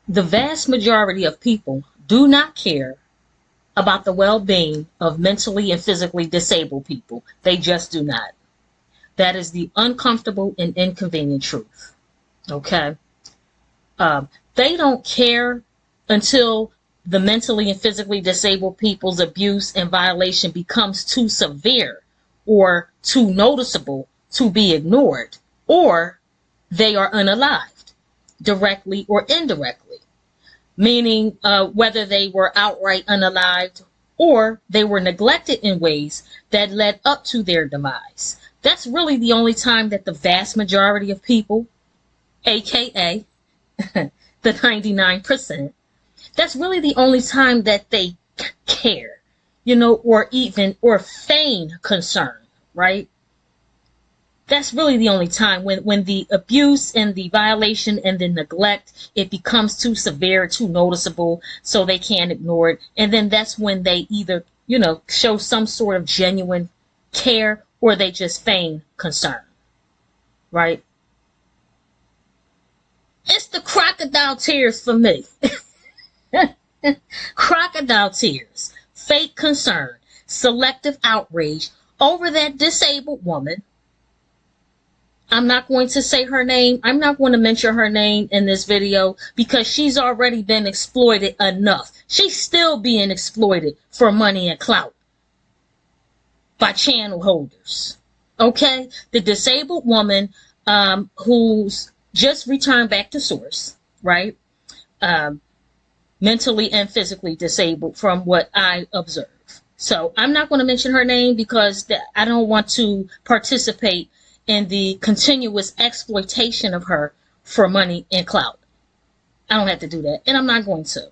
The vast majority of people do not care about the well-being of mentally and physically disabled people. They just do not. That is the uncomfortable and inconvenient truth. Okay? They don't care until the mentally and physically disabled people's abuse and violation becomes too severe or too noticeable to be ignored, or they are unalived, directly or indirectly. Meaning whether they were outright unalived or they were neglected in ways that led up to their demise. That's really the only time that the vast majority of people, aka the 99%, that's really the only time that they care, or feign concern, right? That's really the only time when the abuse and the violation and the neglect, it becomes too severe, too noticeable, so they can't ignore it. And then that's when they either, show some sort of genuine care or they just feign concern, right? It's the crocodile tears for me. Crocodile tears, fake concern, selective outrage over that disabled woman. I'm not going to say her name. I'm not going to mention her name in this video because she's already been exploited enough. She's still being exploited for money and clout by channel holders. Okay? The disabled woman who's just returned back to source, right? Mentally and physically disabled from what I observe. So I'm not going to mention her name because I don't want to participate in the continuous exploitation of her for money and clout. I don't have to do that, and I'm not going to.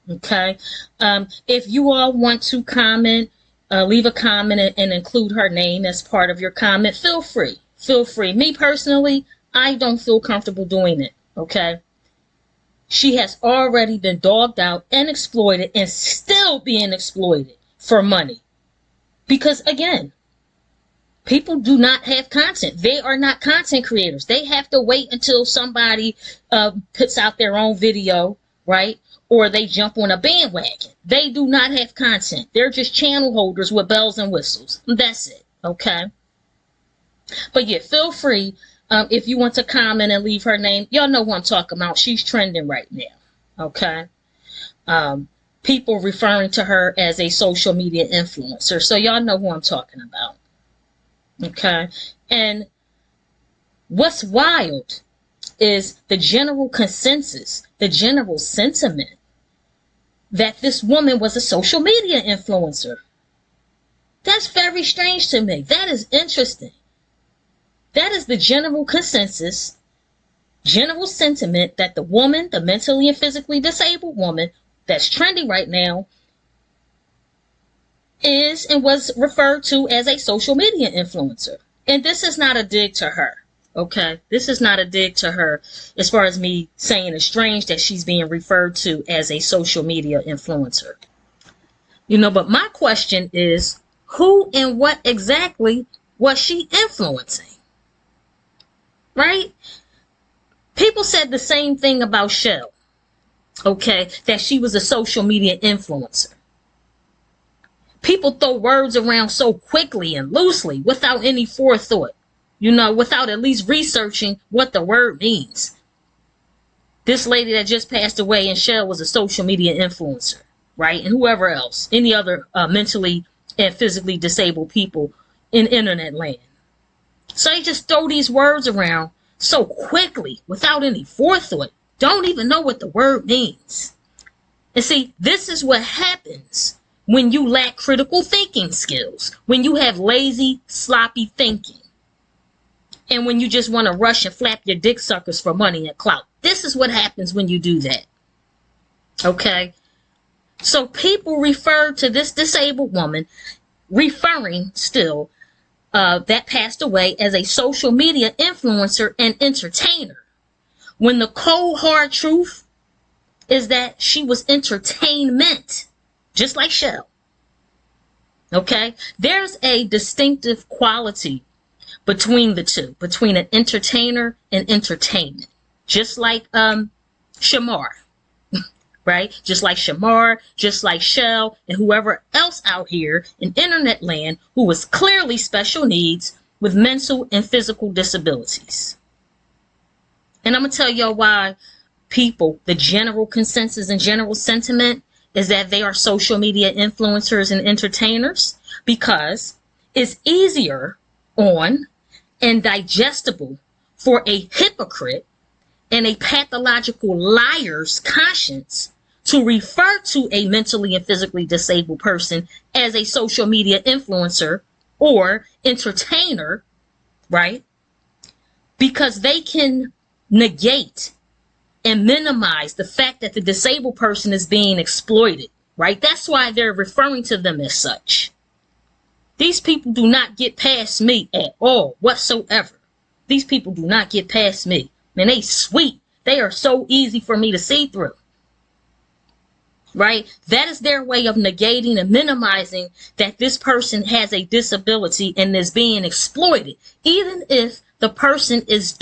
Okay? If you all want to comment, leave a comment and include her name as part of your comment, feel free. Feel free. Me personally, I don't feel comfortable doing it. Okay? She has already been dogged out and exploited and still being exploited for money. Because, again, people do not have content. They are not content creators. They have to wait until somebody puts out their own video, right? Or they jump on a bandwagon. They do not have content. They're just channel holders with bells and whistles. That's it, okay? But yeah, feel free if you want to comment and leave her name. Y'all know who I'm talking about. She's trending right now, okay? People referring to her as a social media influencer. So y'all know who I'm talking about. Okay, and what's wild is the general consensus, the general sentiment that this woman was a social media influencer. That's very strange to me. That is interesting. That is the general consensus, general sentiment that the woman, the mentally and physically disabled woman that's trending right now, is and was referred to as a social media influencer. And this is not a dig to her, okay? This is not a dig to her as far as me saying it's strange that she's being referred to as a social media influencer. But my question is, who and what exactly was she influencing? Right? People said the same thing about Shell, okay? That she was a social media influencer. People throw words around so quickly and loosely without any forethought, without at least researching what the word means. This lady that just passed away in Shell was a social media influencer, right? And whoever else, any other mentally and physically disabled people in internet land. So they just throw these words around so quickly without any forethought. Don't even know what the word means. And see, this is what happens when you lack critical thinking skills, when you have lazy, sloppy thinking, and when you just want to rush and flap your dick suckers for money and clout. This is what happens when you do that. Okay? So people refer to this disabled woman, referring still, that passed away as a social media influencer and entertainer, when the cold hard truth is that she was entertainment. Just like Shell. Okay? There's a distinctive quality between the two, between an entertainer and entertainment. Just like Shamar. right? Just like Shamar, just like Shell, and whoever else out here in internet land who was clearly special needs with mental and physical disabilities. And I'm going to tell y'all why people, the general consensus and general sentiment is that they are social media influencers and entertainers, because it's easier on and digestible for a hypocrite and a pathological liar's conscience to refer to a mentally and physically disabled person as a social media influencer or entertainer, right? Because they can negate and minimize the fact that the disabled person is being exploited, right? That's why they're referring to them as such. These people do not get past me at all whatsoever. These people do not get past me. Man, they sweet. They are so easy for me to see through. Right? That is their way of negating and minimizing that this person has a disability and is being exploited. Even if the person is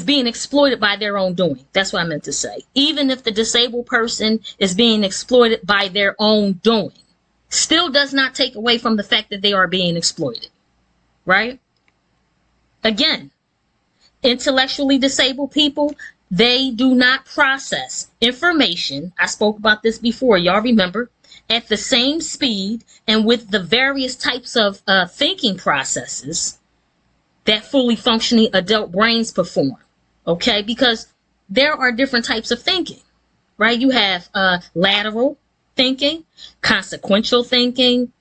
being exploited by their own doing. That's what I meant to say. Even if the disabled person is being exploited by their own doing, still does not take away from the fact that they are being exploited. Right? Again, intellectually disabled people, they do not process information. I spoke about this before. Y'all remember? At the same speed and with the various types of thinking processes that fully functioning adult brains perform. Okay? Because there are different types of thinking. Right? You have lateral thinking, consequential thinking,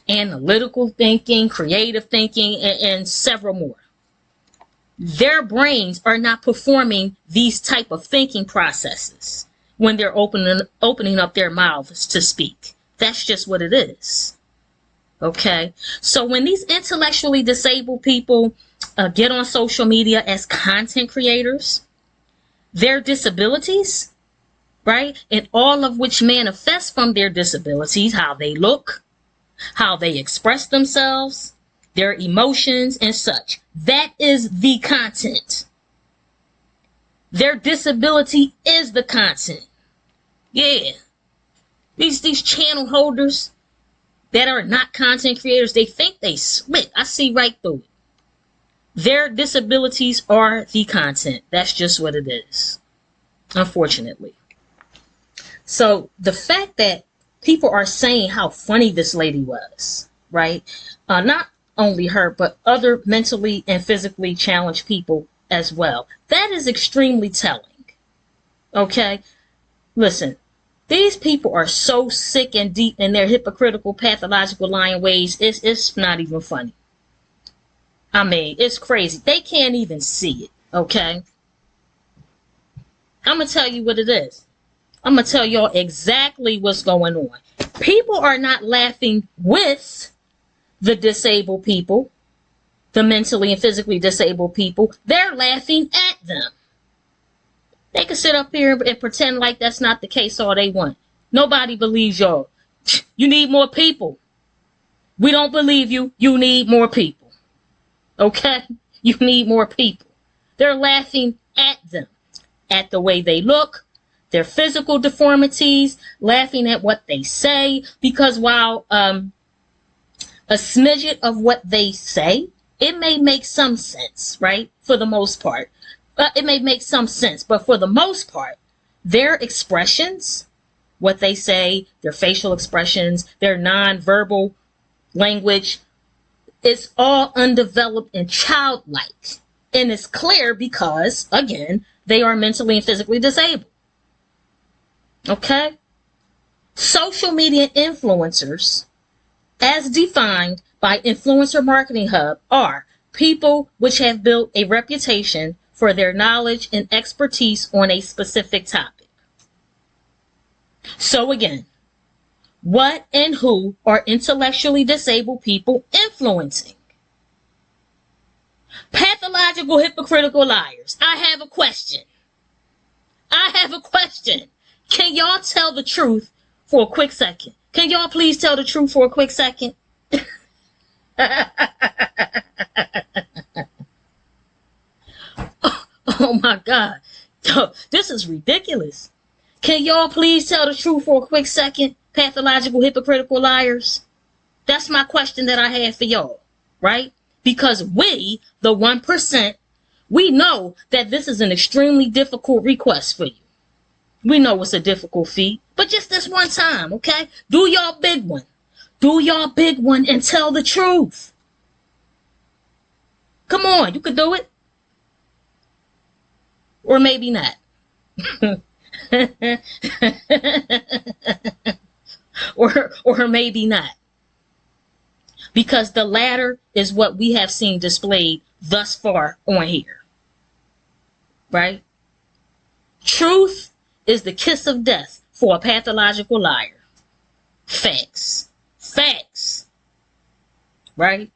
analytical thinking, creative thinking, and several more. Their brains are not performing these type of thinking processes when they're opening up their mouths to speak. That's just what it is. Okay? So when these intellectually disabled people get on social media as content creators, their disabilities, right, and all of which manifest from their disabilities, how they look, how they express themselves, their emotions and such. That is the content. Their disability is the content. Yeah. These channel holders that are not content creators, they think they slick. I see right through it. Their disabilities are the content. That's just what it is. Unfortunately. So the fact that people are saying how funny this lady was, right? Not only her, but other mentally and physically challenged people as well. That is extremely telling. Okay? Listen, these people are so sick and deep in their hypocritical, pathological, lying ways. It's not even funny. I mean, it's crazy. They can't even see it. Okay? I'm going to tell you what it is. I'm going to tell y'all exactly what's going on. People are not laughing with the disabled people, the mentally and physically disabled people. They're laughing at them. They can sit up here and pretend like that's not the case all they want. Nobody believes y'all. You need more people. We don't believe you. You need more people. Okay? You need more people. They're laughing at them, at the way they look, their physical deformities, laughing at what they say, because while a smidget of what they say, it may make some sense, right? For the most part. It may make some sense, but for the most part, their expressions, what they say, their facial expressions, their nonverbal language, it's all undeveloped and childlike. And it's clear because, again, they are mentally and physically disabled. Okay? Social media influencers, as defined by Influencer Marketing Hub, are people which have built a reputation for their knowledge and expertise on a specific topic. So again, what and who are intellectually disabled people influencing? Pathological, hypocritical liars. I have a question. Can y'all tell the truth for a quick second? Can y'all please tell the truth for a quick second? Oh my God. This is ridiculous. Can y'all please tell the truth for a quick second? Pathological, hypocritical liars. That's my question that I have for y'all, right? Because we, the 1%, we know that this is an extremely difficult request for you. We know it's a difficult feat, but just this one time, okay? Do y'all big one. Do y'all big one and tell the truth. Come on, you could do it. Or maybe not. or maybe not. Because the latter is what we have seen displayed thus far on here. Right? Truth is the kiss of death for a pathological liar. Facts. Facts. Right?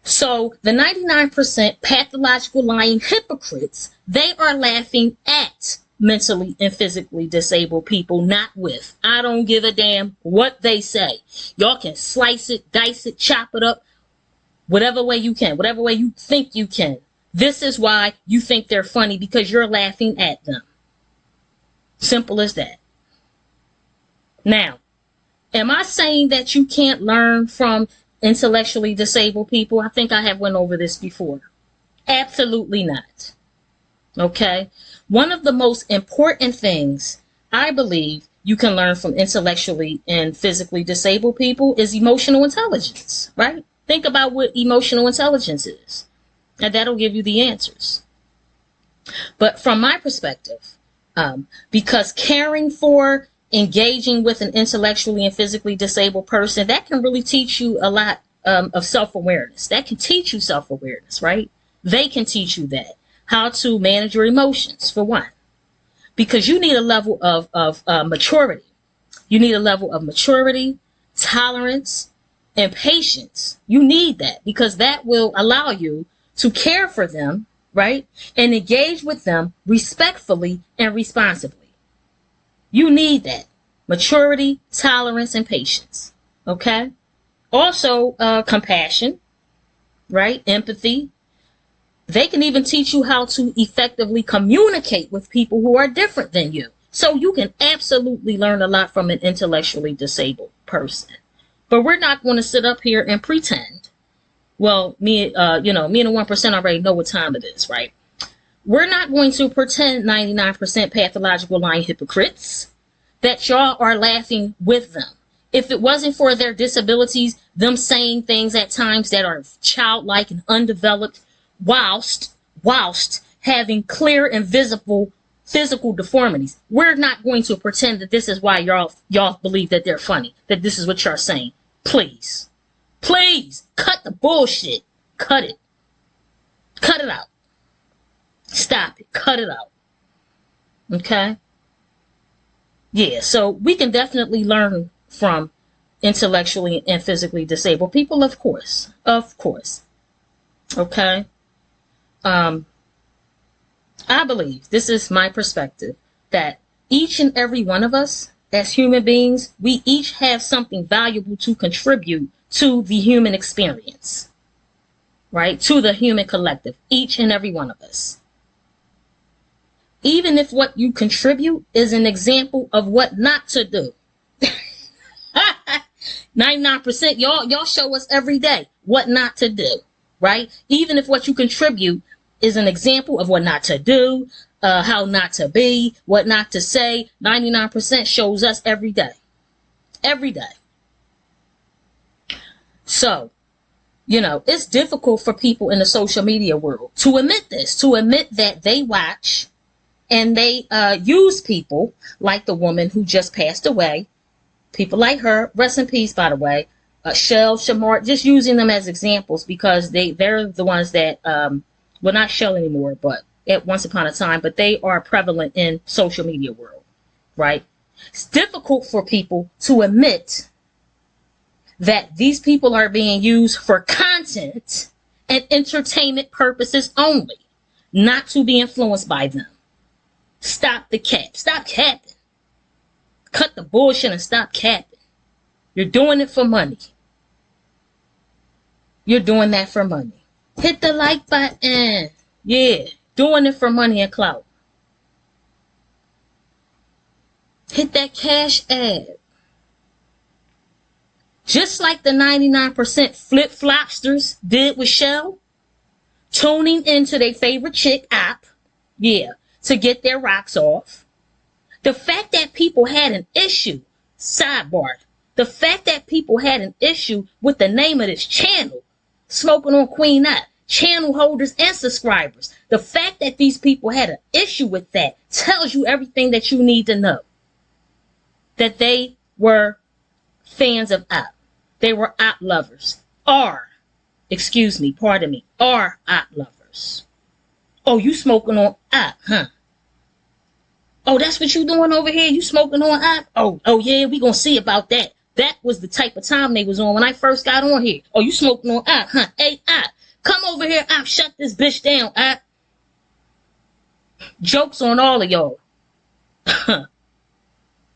So the 99% pathological lying hypocrites, they are laughing at mentally and physically disabled people, not with. I don't give a damn what they say. Y'all can slice it, dice it, chop it up, whatever way you can, whatever way you think you can. This is why you think they're funny, because you're laughing at them. Simple as that. Now, am I saying that you can't learn from intellectually disabled people? I think I have went over this before. Absolutely not. Okay? One of the most important things I believe you can learn from intellectually and physically disabled people is emotional intelligence, right? Think about what emotional intelligence is, and that'll give you the answers. But from my perspective, because caring for, engaging with an intellectually and physically disabled person, that can really teach you a lot of self-awareness. That can teach you self-awareness, right? They can teach you that. How to manage your emotions, for one. Because you need a level of maturity. You need a level of maturity, tolerance, and patience. You need that, because that will allow you to care for them, right? And engage with them respectfully and responsibly. You need that. Maturity, tolerance, and patience. Okay? Also, compassion, right? Empathy. They can even teach you how to effectively communicate with people who are different than you. So you can absolutely learn a lot from an intellectually disabled person. But we're not going to sit up here and pretend. Well, me and the 1% already know what time it is, right? We're not going to pretend 99% pathological lying hypocrites that y'all are laughing with them. If it wasn't for their disabilities, them saying things at times that are childlike and undeveloped, whilst having clear and visible physical deformities, we're not going to pretend that this is why y'all believe that they're funny, that this is what you're saying. Please cut the bullshit. Cut it out. Stop it. Cut it out. Okay? Yeah, so we can definitely learn from intellectually and physically disabled people, of course. Okay? I believe, this is my perspective, that each and every one of us as human beings, we each have something valuable to contribute to the human experience, right? To the human collective, each and every one of us. Even if what you contribute is an example of what not to do. 99%, y'all show us every day what not to do, right? Even if what you contribute is an example of what not to do, how not to be, what not to say, 99% shows us every day. Every day. So, it's difficult for people in the social media world to admit this, to admit that they watch and they use people like the woman who just passed away, people like her, rest in peace, by the way, Shell, Shamar, just using them as examples because they're the ones that, well, not Shell anymore, but at once upon a time, but they are prevalent in social media world, right? It's difficult for people to admit that these people are being used for content and entertainment purposes only, not to be influenced by them. Stop the cap. Stop capping. Cut the bullshit and stop capping. You're doing it for money. You're doing that for money. Hit the like button. Yeah. doing it for money and clout. Hit that cash ad. Just like the 99% flip-flopsters did with Shell, tuning into their favorite chick app, to get their rocks off. The fact that people had an issue, sidebar, the fact that people had an issue with the name of this channel, Smoking on Queen app, channel holders and subscribers, the fact that these people had an issue with that tells you everything that you need to know. That they were fans of app. They were app lovers. Are app lovers. Oh, you smoking on app, huh? Oh, that's what you doing over here? You smoking on app? Oh yeah, we gonna see about that. That was the type of time they was on when I first got on here. Oh, you smoking on app, huh? Hey, app, come over here, app, shut this bitch down, app. Jokes on all of y'all.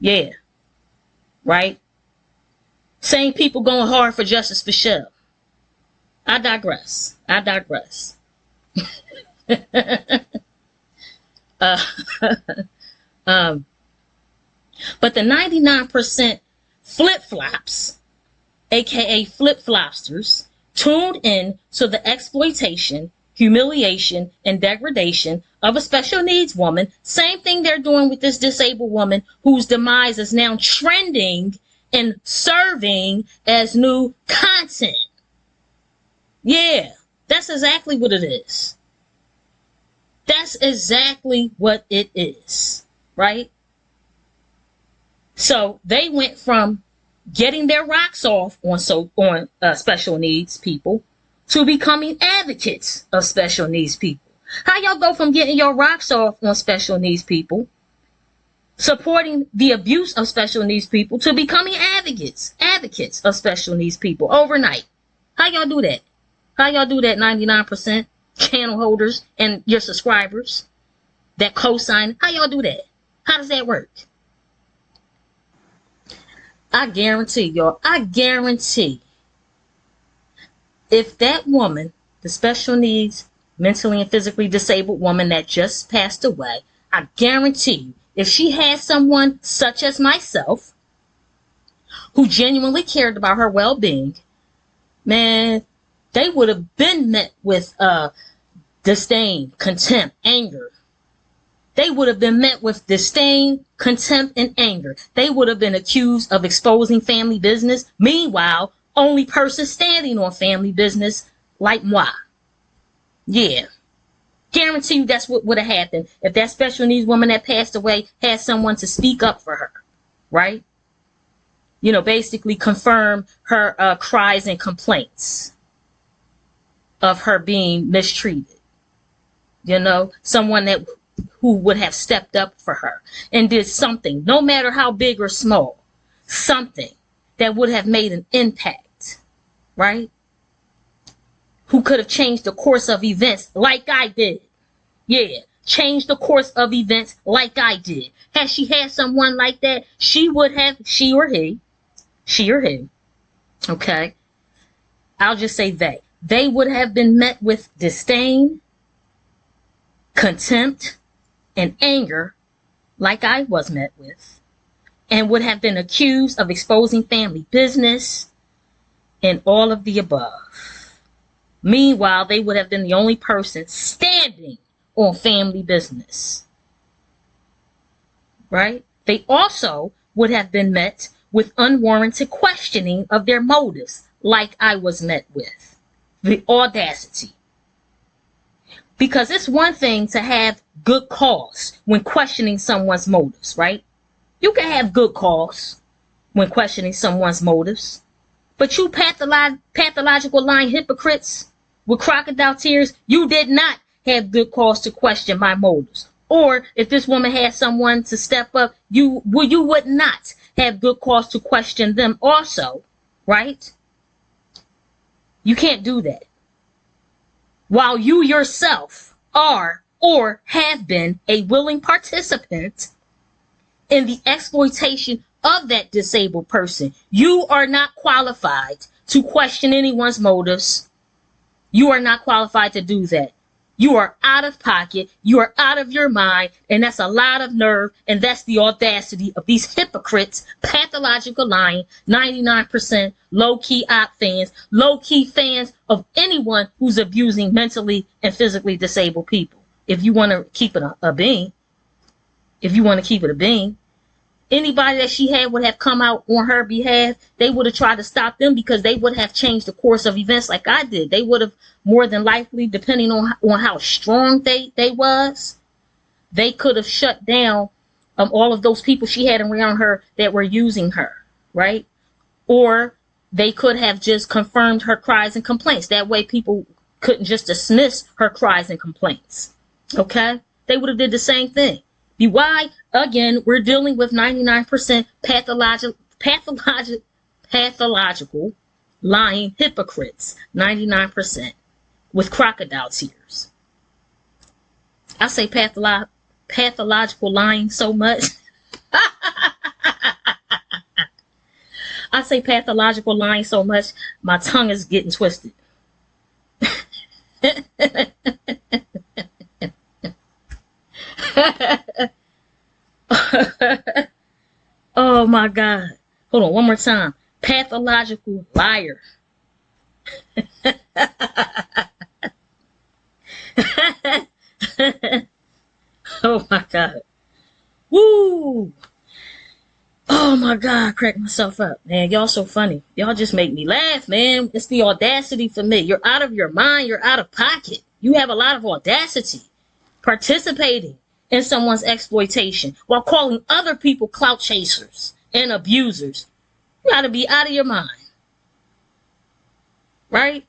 Yeah. Right? Same people going hard for justice for Shell. I digress. But the 99% flip-flops, aka flip-flopsters, tuned in to the exploitation, humiliation, and degradation of a special needs woman. Same thing they're doing with this disabled woman whose demise is now trending and serving as new content. Yeah, that's exactly what it is. That's exactly what it is, right? So they went from getting their rocks off on special needs people to becoming advocates of special needs people. How y'all go from getting your rocks off on special needs people, supporting the abuse of special needs people, to becoming advocates of special needs people overnight? How y'all do that? How y'all do that, 99% channel holders and your subscribers that co-sign? How y'all do that? How does that work? I guarantee y'all, if that woman, the special needs, mentally and physically disabled woman that just passed away, I guarantee you, if she had someone such as myself who genuinely cared about her well-being, man, they would have been met with disdain, contempt, anger. They would have been met with disdain, contempt, and anger. They would have been accused of exposing family business. Meanwhile, only person standing on family business like moi. Yeah. Guarantee you that's what would have happened if that special needs woman that passed away had someone to speak up for her. Right? You know, basically confirm her cries and complaints of her being mistreated. You know, someone who would have stepped up for her and did something, no matter how big or small, something that would have made an impact, right? Who could have changed the course of events like I did. Yeah, changed the course of events like I did. Had she had someone like that, she or he, okay? I'll just say they would have been met with disdain, contempt, and anger like I was met with, and would have been accused of exposing family business and all of the above. Meanwhile, they would have been the only person standing on family business. Right? They also would have been met with unwarranted questioning of their motives like I was met with. The audacity. Because it's one thing to have good cause when questioning someone's motives, right? You can have good cause when questioning someone's motives. But you pathological lying hypocrites with crocodile tears, you did not have good cause to question my motives. Or if this woman had someone to step up, you would not have good cause to question them also, right? You can't do that. While you yourself are or have been a willing participant in the exploitation of that disabled person, you are not qualified to question anyone's motives. You are not qualified to do that. You are out of pocket. You are out of your mind. And that's a lot of nerve. And that's the audacity of these hypocrites, pathological lying, 99% low-key op fans, low-key fans of anyone who's abusing mentally and physically disabled people. If you want to keep it a being, anybody that she had would have come out on her behalf. They would have tried to stop them because they would have changed the course of events like I did. They would have more than likely, depending on how strong they was, they could have shut down all of those people she had around her that were using her, right? Or they could have just confirmed her cries and complaints. That way people couldn't just dismiss her cries and complaints. Okay? They would have did the same thing. Why? Again, we're dealing with 99% pathological lying hypocrites. 99% with crocodile tears. I say pathological lying so much. I say pathological lying so much, my tongue is getting twisted. Oh my God. Hold on, one more time. Pathological liar. Oh my God. Woo. Oh my God, crack myself up, man. Y'all so funny. Y'all just make me laugh, man. It's the audacity for me. You're out of your mind. You're out of pocket. You have a lot of audacity participating in someone's exploitation while calling other people clout chasers and abusers. You gotta be out of your mind. Right?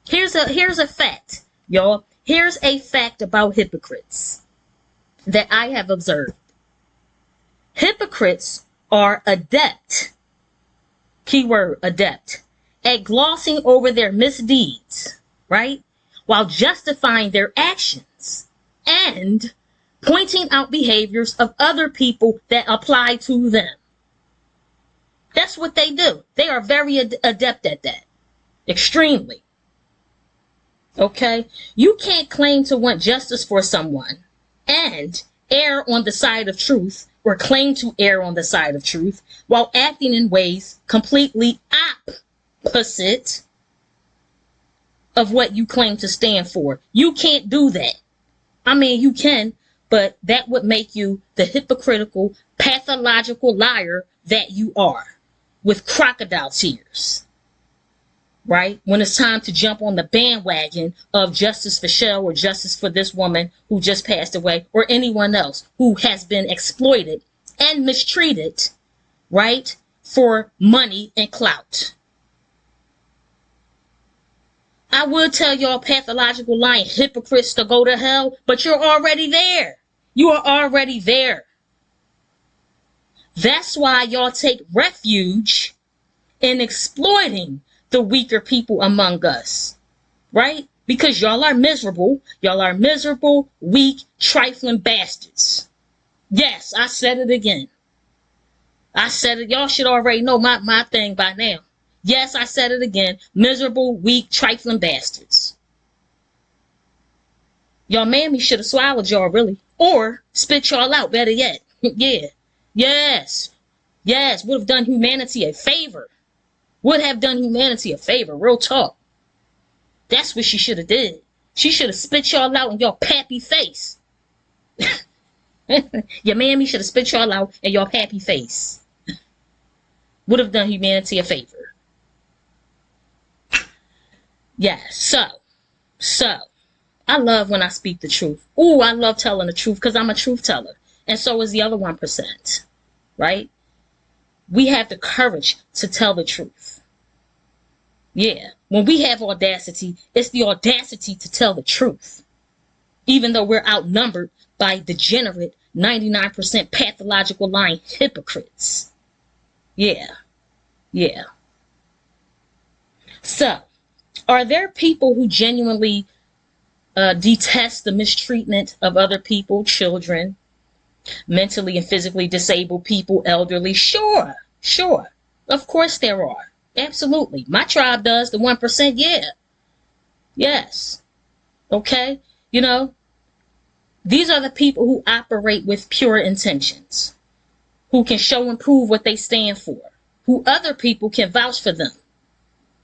Here's a fact, y'all. Here's a fact about hypocrites that I have observed. Hypocrites are adept, keyword adept, at glossing over their misdeeds, right? While justifying their actions and pointing out behaviors of other people that apply to them. That's what they do. They are very adept at that. Extremely. Okay? You can't claim to want justice for someone and err on the side of truth or claim to err on the side of truth while acting in ways completely opposite of what you claim to stand for. You can't do that. I mean, you can, but that would make you the hypocritical, pathological liar that you are with crocodile tears. Right? When it's time to jump on the bandwagon of justice for Shell or justice for this woman who just passed away or anyone else who has been exploited and mistreated, right? For money and clout. I would tell y'all pathological lying hypocrites to go to hell, but you're already there. You are already there. That's why y'all take refuge in exploiting the weaker people among us, right? Because y'all are miserable. Y'all are miserable, weak, trifling bastards. Yes, I said it again. I said it. Y'all should already know my thing by now. Yes, I said it again. Miserable, weak, trifling bastards. Y'all mammy should have swallowed y'all, really. Or spit y'all out, better yet. Yeah. Yes. Yes, would have done humanity a favor. Would have done humanity a favor. Real talk. That's what she should have did. She should have spit y'all out in your pappy face. Your mammy should have spit y'all out in your pappy face. Would have done humanity a favor. Yes, so, I love when I speak the truth. Ooh, I love telling the truth because I'm a truth teller. And so is the other 1%. Right? We have the courage to tell the truth. Yeah. When we have audacity, it's the audacity to tell the truth. Even though we're outnumbered by degenerate 99% pathological lying hypocrites. Yeah. Yeah. So, are there people who genuinely detest the mistreatment of other people, children, mentally and physically disabled people, elderly? Sure. Of course there are. Absolutely. My tribe does, the 1%, yeah. Yes. Okay? You know, these are the people who operate with pure intentions, who can show and prove what they stand for, who other people can vouch for them.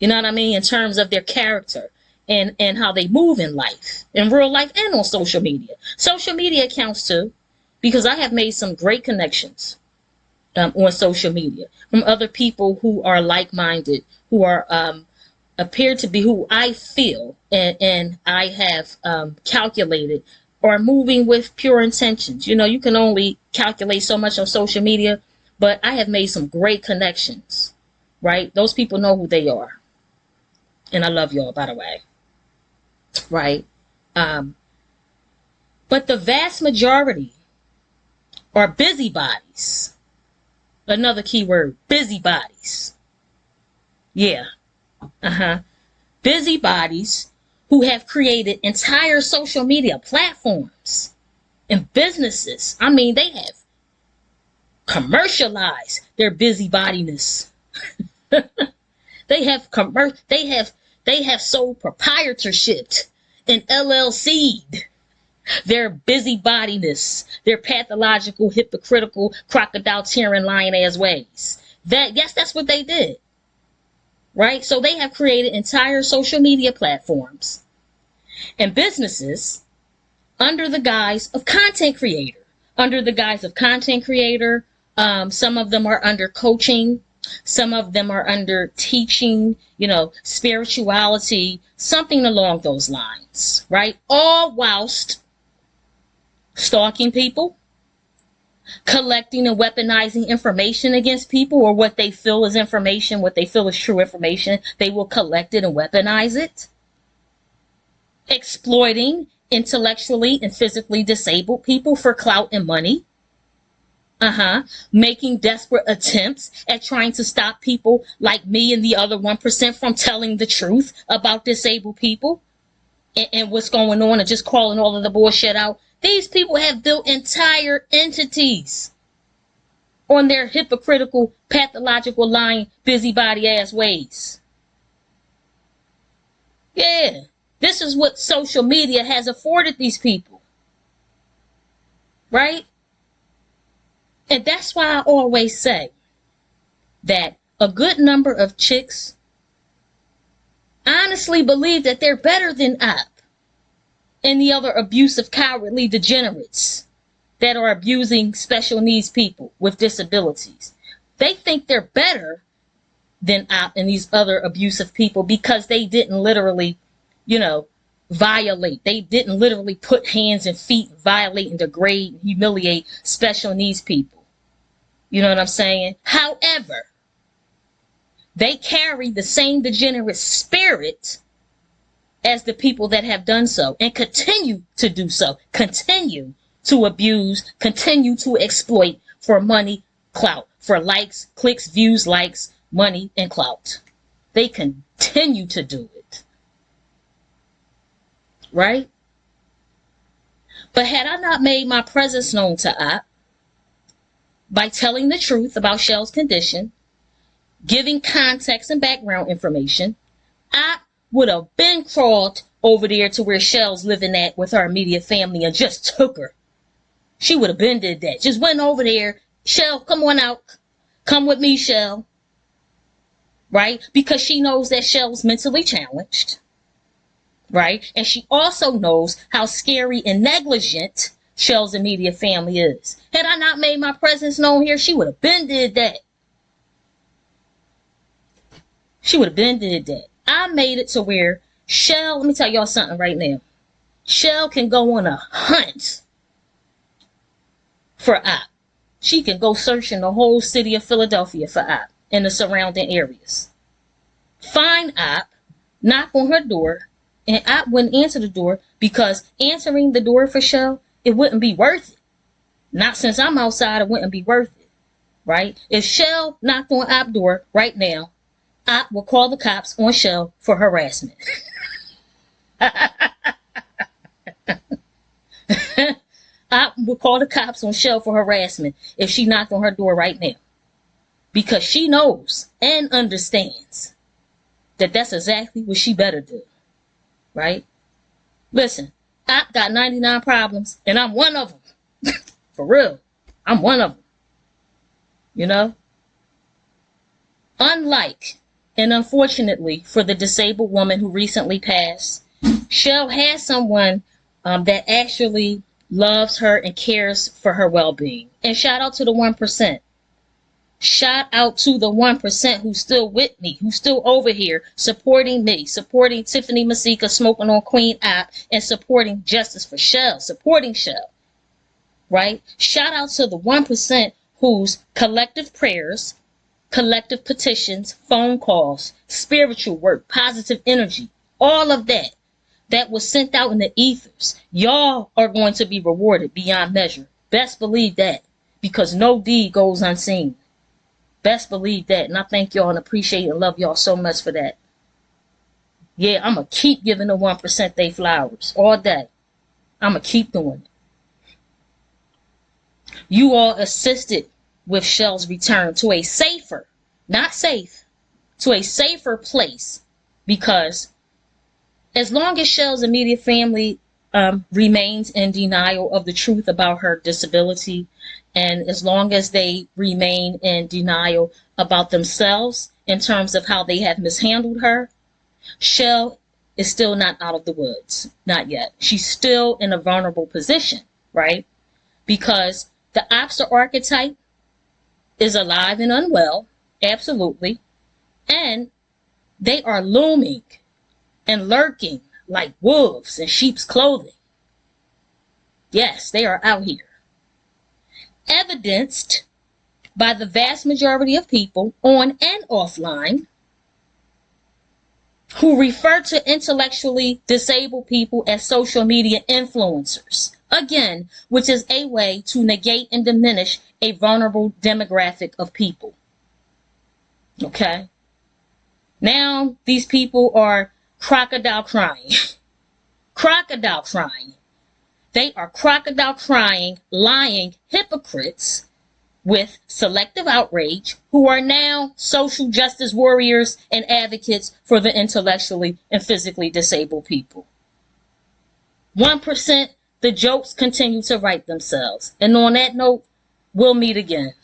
You know what I mean? In terms of their character and how they move in life, in real life and on social media. Social media accounts too, because I have made some great connections on social media from other people who are like-minded, who are appear to be who I feel and I have calculated are moving with pure intentions. You know, you can only calculate so much on social media, but I have made some great connections, right? Those people know who they are. And I love y'all, by the way. Right? But the vast majority are busybodies. Another key word, busybodies. Yeah. Busybodies who have created entire social media platforms and businesses. I mean, they have commercialized their busybodiness. They have sold proprietorship and LLC'd their busybodiness, their pathological, hypocritical, crocodile tearing lion ass ways. That's what they did. Right? So they have created entire social media platforms and businesses under the guise of content creator. Some of them are under coaching. Some of them are under teaching, spirituality, something along those lines, right? All whilst stalking people, collecting and weaponizing information against people, or what they feel is information, what they feel is true information. They will collect it and weaponize it. Exploiting intellectually and physically disabled people for clout and money. Making desperate attempts at trying to stop people like me and the other 1% from telling the truth about disabled people and what's going on, and just calling all of the bullshit out. These people have built entire entities on their hypocritical, pathological, lying, busybody ass ways. Yeah, this is what social media has afforded these people. Right? And that's why I always say that a good number of chicks honestly believe that they're better than Op and the other abusive, cowardly degenerates that are abusing special needs people with disabilities. They think they're better than Op and these other abusive people because they didn't literally, violate. They didn't literally put hands and feet, violate and degrade and humiliate special needs people. You know what I'm saying? However, they carry the same degenerate spirit as the people that have done so and continue to do so, continue to abuse, continue to exploit for money, clout, for likes, clicks, views, likes, money, and clout. They continue to do it. Right? But had I not made my presence known to Op by telling the truth about Shell's condition, giving context and background information, Op would have been crawled over there to where Shell's living at with her immediate family and just took her. She would have been did that. Just went over there. Shell, come on out. Come with me, Shell. Right? Because she knows that Shell's mentally challenged. Right? And she also knows how scary and negligent Shell's immediate family is. Had I not made my presence known here, she would have been did that. She would have been did that. I made it to where Shell, let me tell y'all something right now. Shell can go on a hunt for Op. She can go searching the whole city of Philadelphia for Op and the surrounding areas. Find Op, knock on her door, and Op wouldn't answer the door because answering the door for Shell, it wouldn't be worth it. Not since I'm outside, it wouldn't be worth it. Right? If Shell knocked on Op's door right now, Op will call the cops on Shell for harassment. Op will call the cops on Shell for harassment if she knocked on her door right now. Because she knows and understands that that's exactly what she better do. Right? Listen, I got 99 problems, and I'm one of them. For real. I'm one of them. You know? Unlike, and unfortunately for the disabled woman who recently passed, Shell has someone that actually loves her and cares for her well-being. And shout out to the 1%. Shout out to the 1% who's still with me, who's still over here supporting me, supporting Tiffany Masikah, Smoking on Queen app, and supporting Justice for Shell, supporting Shell. Right? Shout out to the 1% whose collective prayers, collective petitions, phone calls, spiritual work, positive energy, all of that was sent out in the ethers. Y'all are going to be rewarded beyond measure. Best believe that, because no deed goes unseen. Best believe that. And I thank y'all and appreciate and love y'all so much for that. Yeah, I'm going to keep giving the 1% they flowers all day. I'm going to keep doing it. You all assisted with Shell's return to a safer, not safe, to a safer place, because as long as Shell's immediate family remains in denial of the truth about her disability, and as long as they remain in denial about themselves in terms of how they have mishandled her, Shell is still not out of the woods. Not yet. She's still in a vulnerable position, right? Because the obstacle archetype is alive and unwell, absolutely, and they are looming and lurking like wolves in sheep's clothing. Yes, they are out here. Evidenced by the vast majority of people on and offline who refer to intellectually disabled people as social media influencers. Again, which is a way to negate and diminish a vulnerable demographic of people. Okay? Now, these people are crocodile crying. Crocodile crying. They are crocodile crying, lying hypocrites with selective outrage who are now social justice warriors and advocates for the intellectually and physically disabled people. 1%, the jokes continue to write themselves. And on that note, we'll meet again.